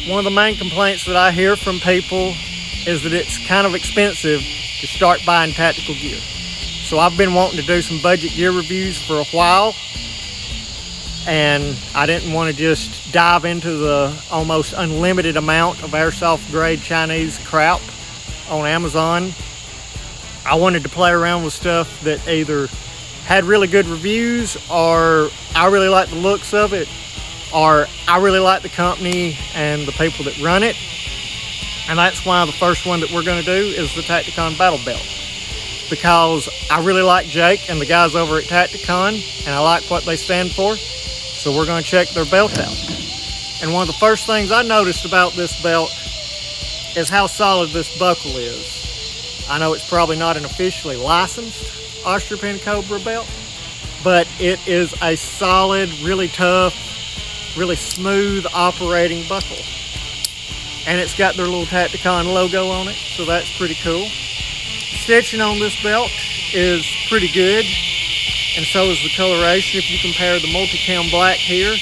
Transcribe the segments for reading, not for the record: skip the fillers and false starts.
One of the main complaints that I hear from people is that it's kind of expensive to start buying tactical gear. So I've been wanting to do some budget gear reviews for a while, and I didn't want to just dive into the almost unlimited amount of airsoft grade Chinese crap on Amazon. I wanted to play around with stuff that either had really good reviews, or I really like the looks of it, or I really like the company and the people that run it. And that's why the first one that we're going to do is the Tacticon Battle Belt, because I really like Jake and the guys over at Tacticon, and I like what they stand for. So we're going to check their belt out. And one of the first things I noticed about this belt is how solid this buckle is. I know it's probably not an officially licensed Ostrich Cobra belt, but it is a solid, really tough, really smooth operating buckle. And it's got their little Tacticon logo on it, so that's pretty cool. Stitching on this belt is pretty good, and so is the coloration. If you compare the multicam black here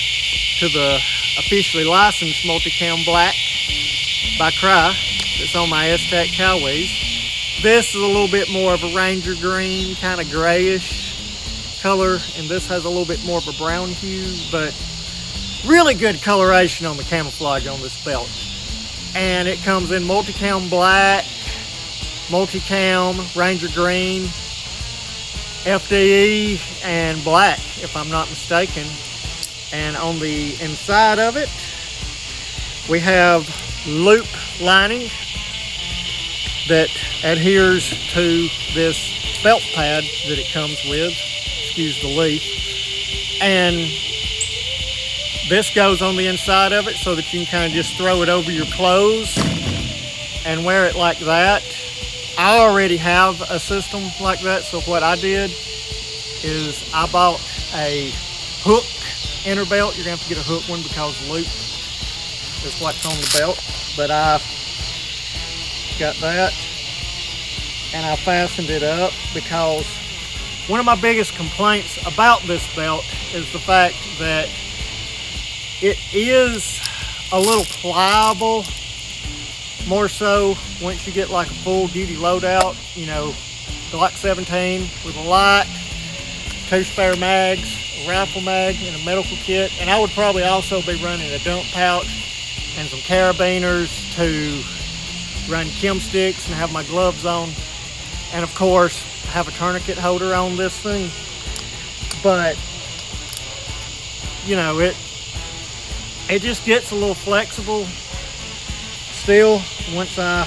to the officially licensed multicam black by Cry that's on my S-Tac Coways, this is a little bit more of a Ranger green, kind of grayish color, and this has a little bit more of a brown hue, but really good coloration on the camouflage on this belt. And it comes in multicam black, multicam, Ranger green, FDE, and black, if I'm not mistaken. And on the inside of it, we have loop lining that adheres to this belt pad that it comes with, excuse the leaf, and this goes on the inside of it so that you can kind of just throw it over your clothes and wear it like that. I already have a system like that, so what I did is I bought a hook inner belt. You're gonna have to get a hook one because loop is what's on the belt, but I got that and I fastened it up because one of my biggest complaints about this belt is the fact that it is a little pliable, more so once you get like a full duty loadout, you know, Glock 17 with a light, 2 spare mags, a rifle mag, and a medical kit. And I would probably also be running a dump pouch and some carabiners to run chem sticks and have my gloves on, and of course have a tourniquet holder on this thing. But you know, it just gets a little flexible still. Once I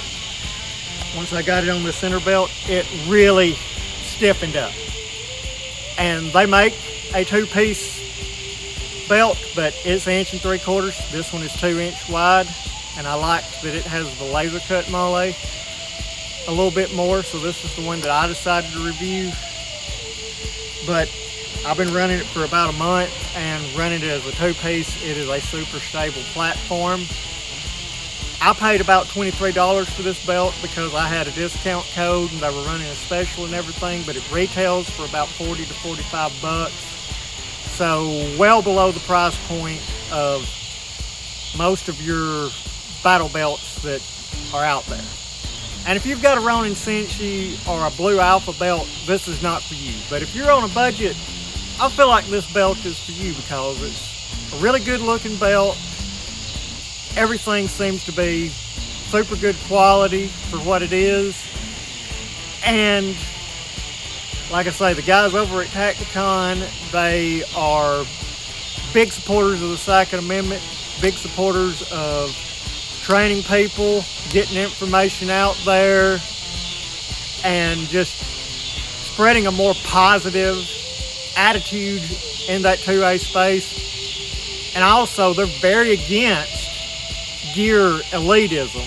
got it on the center belt, it really stiffened up. And they make a 2-piece belt, but it's 1 3/4 inches. This one is 2 inch wide, and I like that it has the laser cut mole a little bit more, so this is the one that I decided to review. But I've been running it for about a month, and running it as a 2-piece, it is a super stable platform. I paid about $23 for this belt because I had a discount code and they were running a special and everything, but it retails for about 40 to 45 bucks. So well below the price point of most of your battle belts that are out there. And if you've got a Ronin Senshi or a Blue Alpha belt, this is not for you. But if you're on a budget, I feel like this belt is for you because it's a really good looking belt. Everything seems to be super good quality for what it is. And like I say, the guys over at Tacticon, they are big supporters of the Second Amendment, big supporters of training people, getting information out there, and just spreading a more positive attitude in that 2A space. And also, they're very against gear elitism,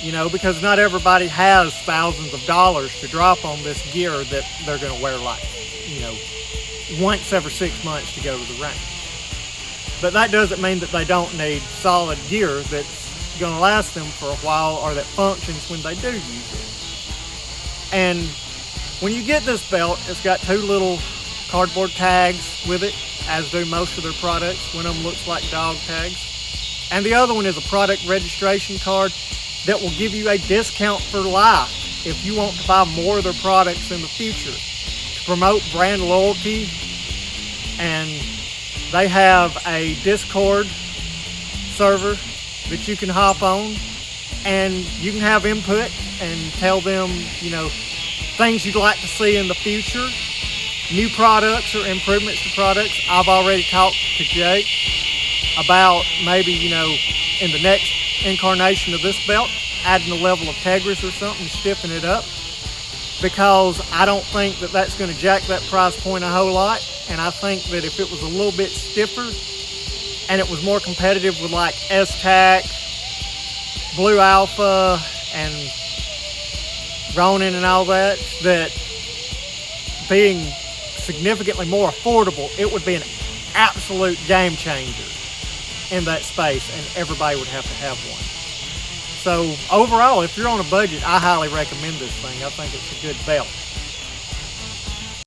you know, because not everybody has thousands of dollars to drop on this gear that they're going to wear like, you know, once every 6 months to go to the range. But that doesn't mean that they don't need solid gear that's going to last them for a while or that functions when they do use it. And when you get this belt, it's got 2 little cardboard tags with it, as do most of their products. One of them looks like dog tags. And the other one is a product registration card that will give you a discount for life if you want to buy more of their products in the future. To promote brand loyalty, and they have a Discord server that you can hop on, and you can have input and tell them, things you'd like to see in the future, new products or improvements to products. I've already talked to Jake about maybe, in the next incarnation of this belt, adding a level of Tegris or something, stiffen it up, because I don't think that that's going to jack that price point a whole lot. And I think that if it was a little bit stiffer and it was more competitive with like S-Tac, Blue Alpha, and Ronin and all that, that being significantly more affordable, it would be an absolute game changer in that space, and everybody would have to have one. So overall, if you're on a budget, I highly recommend this thing. I think it's a good belt.